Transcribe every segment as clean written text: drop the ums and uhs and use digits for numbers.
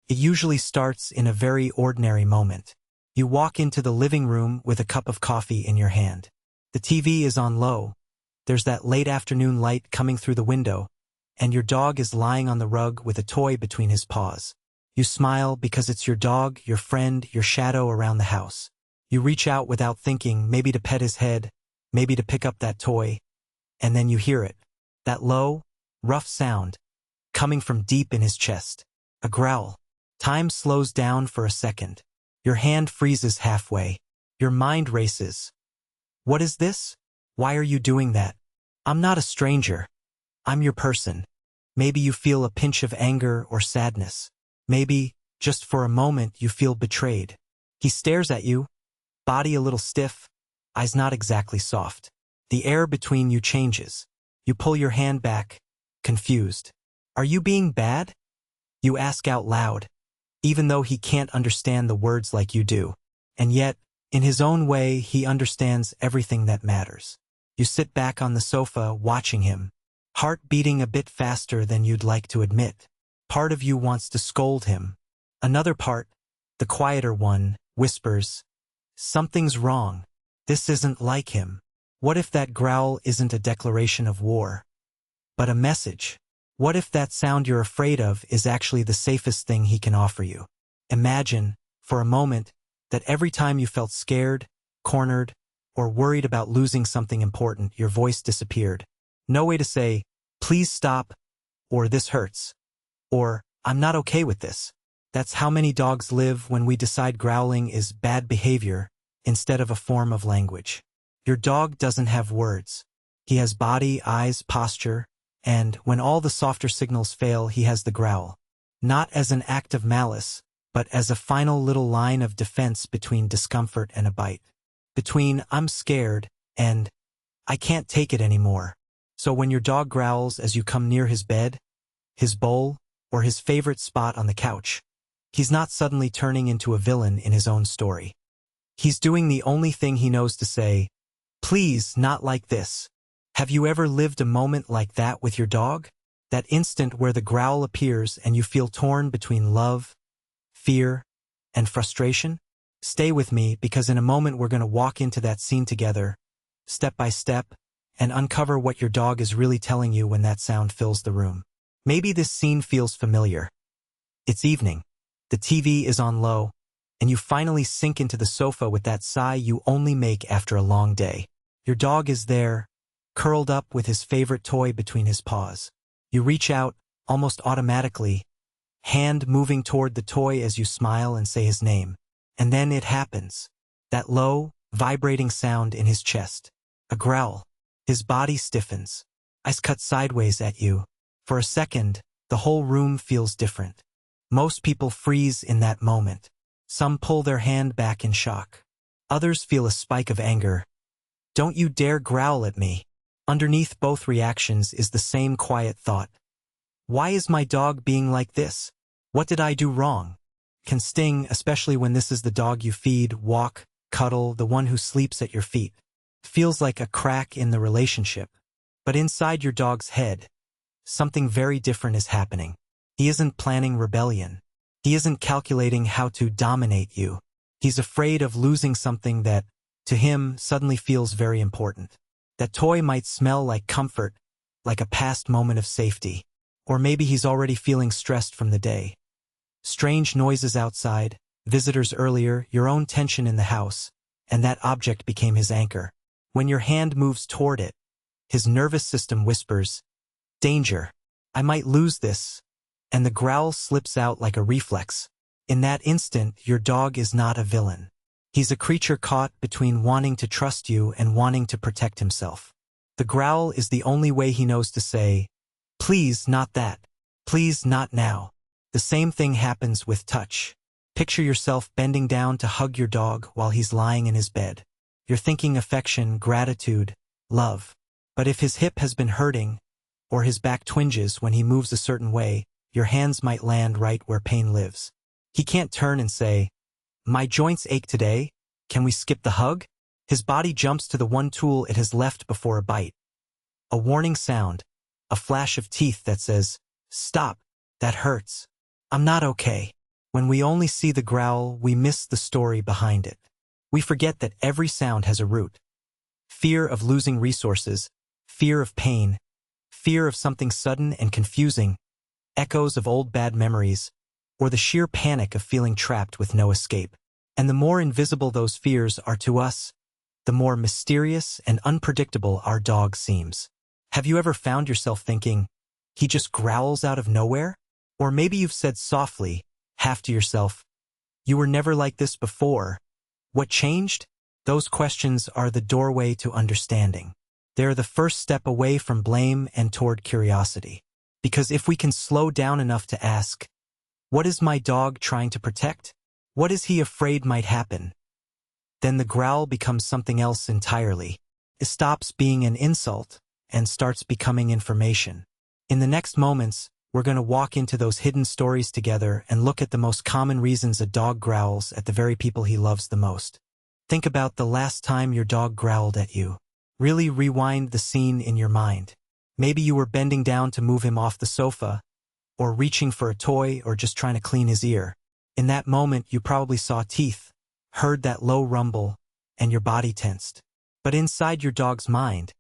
It usually starts in a very ordinary moment. You walk into the living room with a cup of coffee in your hand. The TV is on low. There's that late afternoon light coming through the window, and your dog is lying on the rug with a toy between his paws. You smile because it's your dog, your friend, your shadow around the house. You reach out without thinking, maybe to pet his head, maybe to pick up that toy, and then you hear it. That low, rough sound, coming from deep in his chest. A growl. Time slows down for a second. Your hand freezes halfway. Your mind races. What is this? Why are you doing that? I'm not a stranger. I'm your person. Maybe you feel a pinch of anger or sadness. Maybe, just for a moment, you feel betrayed. He stares at you, body a little stiff, eyes not exactly soft. The air between you changes. You pull your hand back, confused. Are you being bad? You ask out loud, even though he can't understand the words like you do. And yet, in his own way, he understands everything that matters. You sit back on the sofa, watching him, heart beating a bit faster than you'd like to admit. Part of you wants to scold him. Another part, the quieter one, whispers, "Something's wrong. This isn't like him." What if that growl isn't a declaration of war, but a message? What if that sound you're afraid of is actually the safest thing he can offer you? Imagine, for a moment, that every time you felt scared, cornered, or worried about losing something important, your voice disappeared. No way to say, "Please stop," or "This hurts," or "I'm not okay with this." That's how many dogs live when we decide growling is bad behavior instead of a form of language. Your dog doesn't have words. He has body, eyes, posture, and when all the softer signals fail, he has the growl. Not as an act of malice, but as a final little line of defense between discomfort and a bite. Between "I'm scared" and "I can't take it anymore." So when your dog growls as you come near his bed, his bowl, or his favorite spot on the couch, he's not suddenly turning into a villain in his own story. He's doing the only thing he knows to say, "Please, not like this." Have you ever lived a moment like that with your dog? That instant where the growl appears and you feel torn between love, fear, and frustration? Stay with me, because in a moment we're going to walk into that scene together, step by step, and uncover what your dog is really telling you when that sound fills the room. Maybe this scene feels familiar. It's evening. The TV is on low, and you finally sink into the sofa with that sigh you only make after a long day. Your dog is there, curled up with his favorite toy between his paws. You reach out, almost automatically, hand moving toward the toy as you smile and say his name. And then it happens. That low, vibrating sound in his chest. A growl. His body stiffens. Eyes cut sideways at you. For a second, the whole room feels different. Most people freeze in that moment. Some pull their hand back in shock. Others feel a spike of anger. "Don't you dare growl at me." Underneath both reactions is the same quiet thought. Why is my dog being like this? What did I do wrong? Can sting, especially when this is the dog you feed, walk, cuddle, the one who sleeps at your feet. Feels like a crack in the relationship. But inside your dog's head, something very different is happening. He isn't planning rebellion. He isn't calculating how to dominate you. He's afraid of losing something that, to him, suddenly feels very important. That toy might smell like comfort, like a past moment of safety. Or maybe he's already feeling stressed from the day. Strange noises outside, visitors earlier, your own tension in the house, and that object became his anchor. When your hand moves toward it, his nervous system whispers, "Danger. I might lose this," and the growl slips out like a reflex. In that instant, your dog is not a villain. He's a creature caught between wanting to trust you and wanting to protect himself. The growl is the only way he knows to say, "Please, not that. Please, not now." The same thing happens with touch. Picture yourself bending down to hug your dog while he's lying in his bed. You're thinking affection, gratitude, love. But if his hip has been hurting, or his back twinges when he moves a certain way, your hands might land right where pain lives. He can't turn and say, "My joints ache today. Can we skip the hug?" His body jumps to the one tool it has left before a bite. A warning sound, a flash of teeth that says, "Stop, that hurts. I'm not okay." When we only see the growl, we miss the story behind it. We forget that every sound has a root. Fear of losing resources, fear of pain, fear of something sudden and confusing, echoes of old bad memories, or the sheer panic of feeling trapped with no escape. And the more invisible those fears are to us, the more mysterious and unpredictable our dog seems. Have you ever found yourself thinking, he just growls out of nowhere? Or maybe you've said softly, half to yourself, you were never like this before. What changed? Those questions are the doorway to understanding. They're the first step away from blame and toward curiosity. Because if we can slow down enough to ask, what is my dog trying to protect? What is he afraid might happen? Then the growl becomes something else entirely. It stops being an insult and starts becoming information. In the next moments, we're going to walk into those hidden stories together and look at the most common reasons a dog growls at the very people he loves the most. Think about the last time your dog growled at you. Really rewind the scene in your mind. Maybe you were bending down to move him off the sofa, or reaching for a toy, or just trying to clean his ear. In that moment, you probably saw teeth, heard that low rumble, and your body tensed. But inside your dog's mind,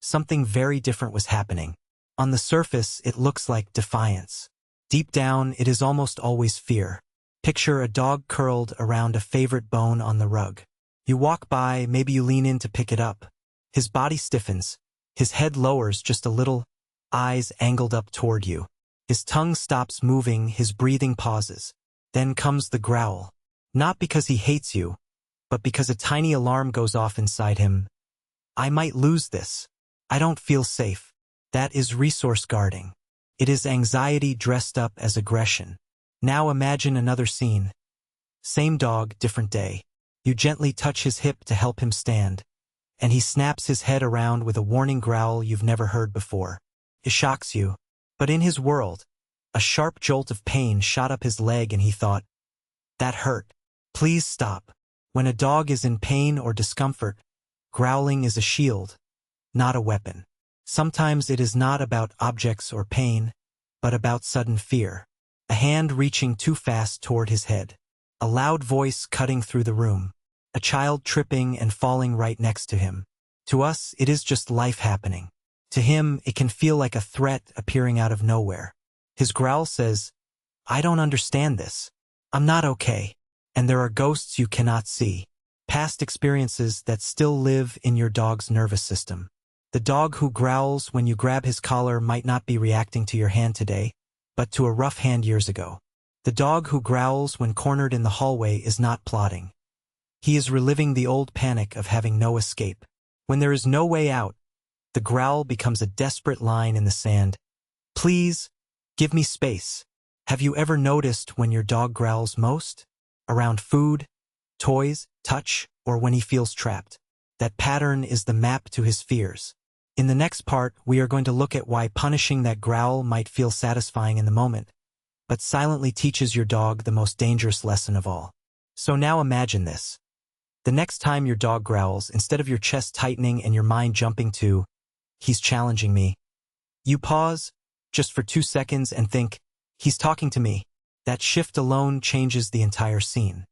something very different was happening. On the surface, it looks like defiance. Deep down, it is almost always fear. Picture a dog curled around a favorite bone on the rug. You walk by, maybe you lean in to pick it up. His body stiffens. His head lowers just a little, eyes angled up toward you. His tongue stops moving, his breathing pauses. Then comes the growl. Not because he hates you, but because a tiny alarm goes off inside him. I might lose this. I don't feel safe. That is resource guarding. It is anxiety dressed up as aggression. Now imagine another scene. Same dog, different day. You gently touch his hip to help him stand, and he snaps his head around with a warning growl you've never heard before. It shocks you. But in his world, a sharp jolt of pain shot up his leg and he thought, that hurt. Please stop. When a dog is in pain or discomfort, growling is a shield, not a weapon. Sometimes it is not about objects or pain, but about sudden fear. A hand reaching too fast toward his head. A loud voice cutting through the room. A child tripping and falling right next to him. To us, it is just life happening. To him, it can feel like a threat appearing out of nowhere. His growl says, I don't understand this. I'm not okay. And there are ghosts you cannot see. Past experiences that still live in your dog's nervous system. The dog who growls when you grab his collar might not be reacting to your hand today, but to a rough hand years ago. The dog who growls when cornered in the hallway is not plotting. He is reliving the old panic of having no escape. When there is no way out, the growl becomes a desperate line in the sand. Please, give me space. Have you ever noticed when your dog growls most? Around food, toys, touch, or when he feels trapped. That pattern is the map to his fears. In the next part, we are going to look at why punishing that growl might feel satisfying in the moment, but silently teaches your dog the most dangerous lesson of all. So now imagine this. The next time your dog growls, instead of your chest tightening and your mind jumping to, he's challenging me, you pause, just for 2 seconds, and think, he's talking to me. That shift alone changes the entire scene.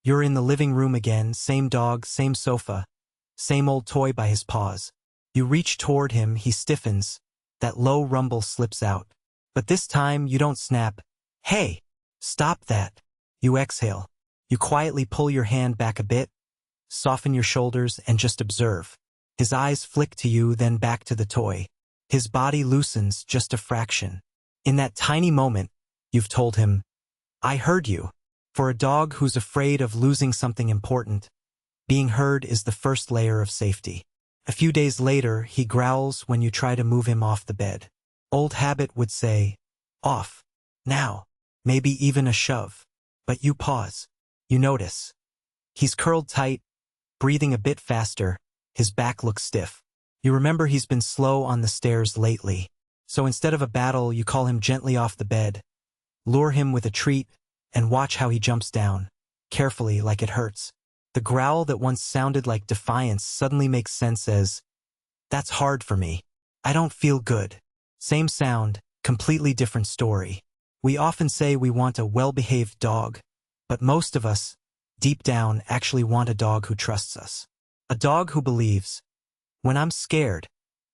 You're in the living room again, same dog, same sofa, same old toy by his paws. You reach toward him, he stiffens, that low rumble slips out. But this time, you don't snap, hey, stop that. You exhale. You quietly pull your hand back a bit, soften your shoulders, and just observe. His eyes flick to you, then back to the toy. His body loosens just a fraction. In that tiny moment, you've told him, I heard you. For a dog who's afraid of losing something important, being heard is the first layer of safety. A few days later, he growls when you try to move him off the bed. Old habit would say, off, now, maybe even a shove. But you pause. You notice. He's curled tight, breathing a bit faster, his back looks stiff. You remember he's been slow on the stairs lately. So instead of a battle, you call him gently off the bed, lure him with a treat, and watch how he jumps down, carefully like it hurts. The growl that once sounded like defiance suddenly makes sense as, that's hard for me. I don't feel good. Same sound, completely different story. We often say we want a well-behaved dog, But most of us, deep down, actually want a dog who trusts us. A dog who believes, when I'm scared,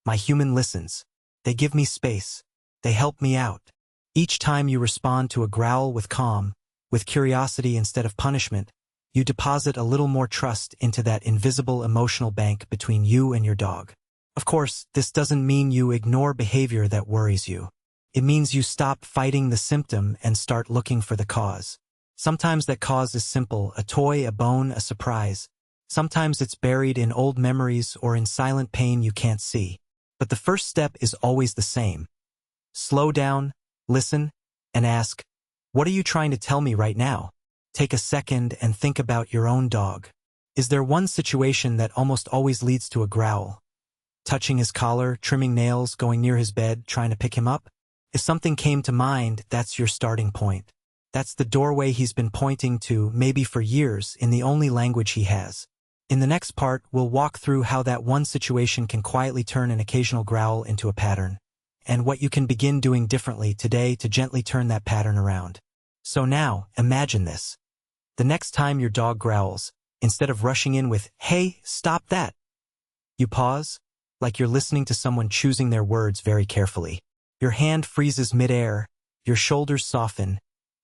my human listens. They give me space. They help me out. Each time you respond to a growl with calm, with curiosity instead of punishment, you deposit a little more trust into that invisible emotional bank between you and your dog. Of course, this doesn't mean you ignore behavior that worries you. It means you stop fighting the symptom and start looking for the cause. Sometimes that cause is simple, a toy, a bone, a surprise. Sometimes it's buried in old memories or in silent pain you can't see. But the first step is always the same. Slow down, listen, and ask, what are you trying to tell me right now? Take a second and think about your own dog. Is there one situation that almost always leads to a growl? Touching his collar, trimming nails, going near his bed, trying to pick him up? If something came to mind, that's your starting point. That's the doorway he's been pointing to, maybe for years, in the only language he has. In the next part, we'll walk through how that one situation can quietly turn an occasional growl into a pattern, and what you can begin doing differently today to gently turn that pattern around. So now, imagine this. The next time your dog growls, instead of rushing in with, "Hey, stop that," you pause, like you're listening to someone choosing their words very carefully. Your hand freezes midair, your shoulders soften,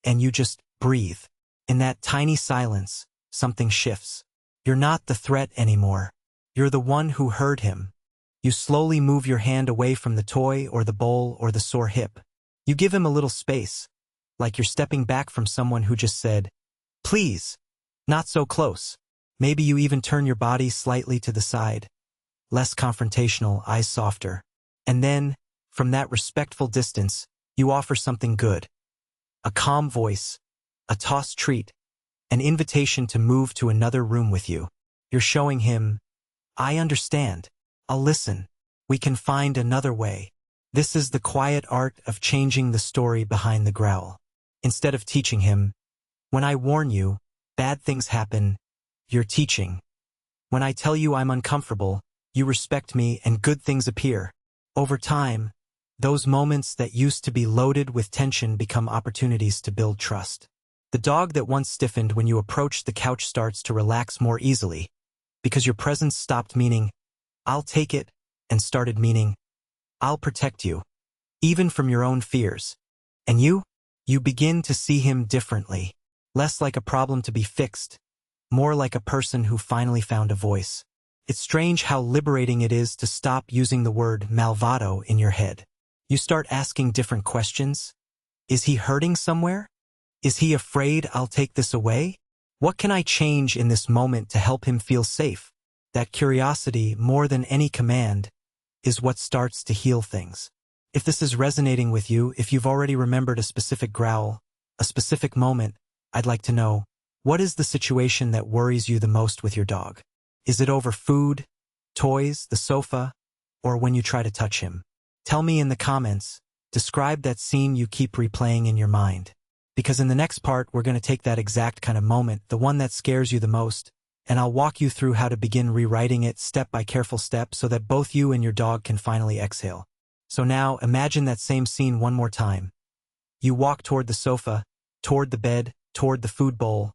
and you just breathe. In that tiny silence, something shifts. You're not the threat anymore. You're the one who heard him. You slowly move your hand away from the toy or the bowl or the sore hip. You give him a little space, like you're stepping back from someone who just said, "Please, not so close." Maybe you even turn your body slightly to the side. Less confrontational, eyes softer. And then, from that respectful distance, you offer something good. A calm voice, a tossed treat, an invitation to move to another room with you. You're showing him, "I understand. I'll listen. We can find another way." This is the quiet art of changing the story behind the growl. Instead of teaching him, "When I warn you, bad things happen," you're teaching, "When I tell you I'm uncomfortable, you respect me and good things appear." Over time, those moments that used to be loaded with tension become opportunities to build trust. The dog that once stiffened when you approached the couch starts to relax more easily, because your presence stopped meaning, "I'll take it," and started meaning, "I'll protect you," even from your own fears. And you begin to see him differently, less like a problem to be fixed, more like a person who finally found a voice. It's strange how liberating it is to stop using the word malvado in your head. You start asking different questions. Is he hurting somewhere? Is he afraid I'll take this away? What can I change in this moment to help him feel safe? That curiosity, more than any command, is what starts to heal things. If this is resonating with you, if you've already remembered a specific growl, a specific moment, I'd like to know, what is the situation that worries you the most with your dog? Is it over food, toys, the sofa, or when you try to touch him? Tell me in the comments. Describe that scene you keep replaying in your mind. Because in the next part, we're going to take that exact kind of moment, the one that scares you the most, and I'll walk you through how to begin rewriting it step by careful step so that both you and your dog can finally exhale. So now, imagine that same scene one more time. You walk toward the sofa, toward the bed, toward the food bowl,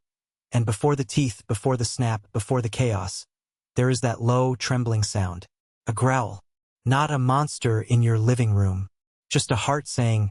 and before the teeth, before the snap, before the chaos, there is that low, trembling sound. A growl. Not a monster in your living room. Just a heart saying,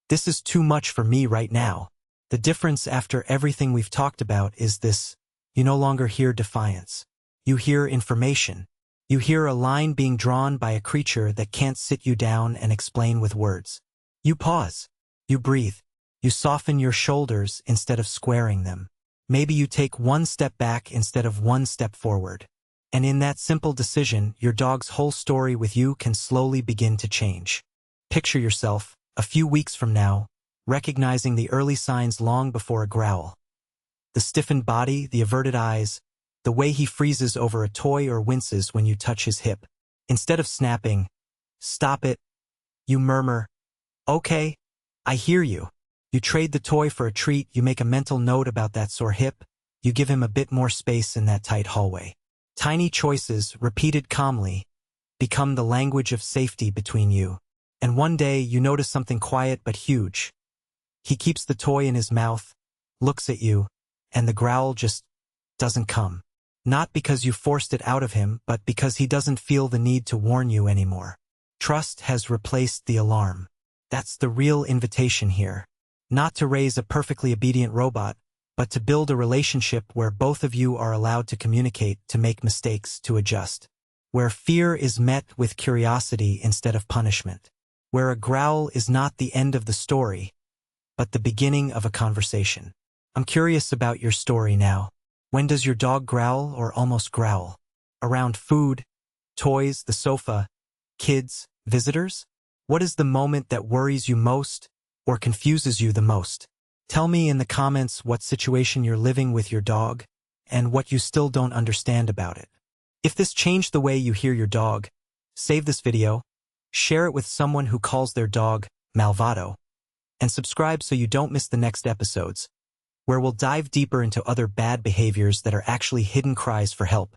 "This is too much for me right now." The difference after everything we've talked about is this. You no longer hear defiance. You hear information. You hear a line being drawn by a creature that can't sit you down and explain with words. You pause. You breathe. You soften your shoulders instead of squaring them. Maybe you take one step back instead of one step forward. And in that simple decision, your dog's whole story with you can slowly begin to change. Picture yourself, a few weeks from now, recognizing the early signs long before a growl. The stiffened body, the averted eyes, the way he freezes over a toy or winces when you touch his hip. Instead of snapping, "Stop it," you murmur, "Okay, I hear you." You trade the toy for a treat, you make a mental note about that sore hip, you give him a bit more space in that tight hallway. Tiny choices, repeated calmly, become the language of safety between you. And one day you notice something quiet but huge. He keeps the toy in his mouth, looks at you, and the growl just doesn't come. Not because you forced it out of him, but because he doesn't feel the need to warn you anymore. Trust has replaced the alarm. That's the real invitation here. Not to raise a perfectly obedient robot, but to build a relationship where both of you are allowed to communicate, to make mistakes, to adjust. Where fear is met with curiosity instead of punishment. Where a growl is not the end of the story, but the beginning of a conversation. I'm curious about your story now. When does your dog growl or almost growl? Around food, toys, the sofa, kids, visitors? What is the moment that worries you most or confuses you the most? Tell me in the comments what situation you're living with your dog and what you still don't understand about it. If this changed the way you hear your dog, save this video, share it with someone who calls their dog malvado, and subscribe so you don't miss the next episodes, where we'll dive deeper into other bad behaviors that are actually hidden cries for help.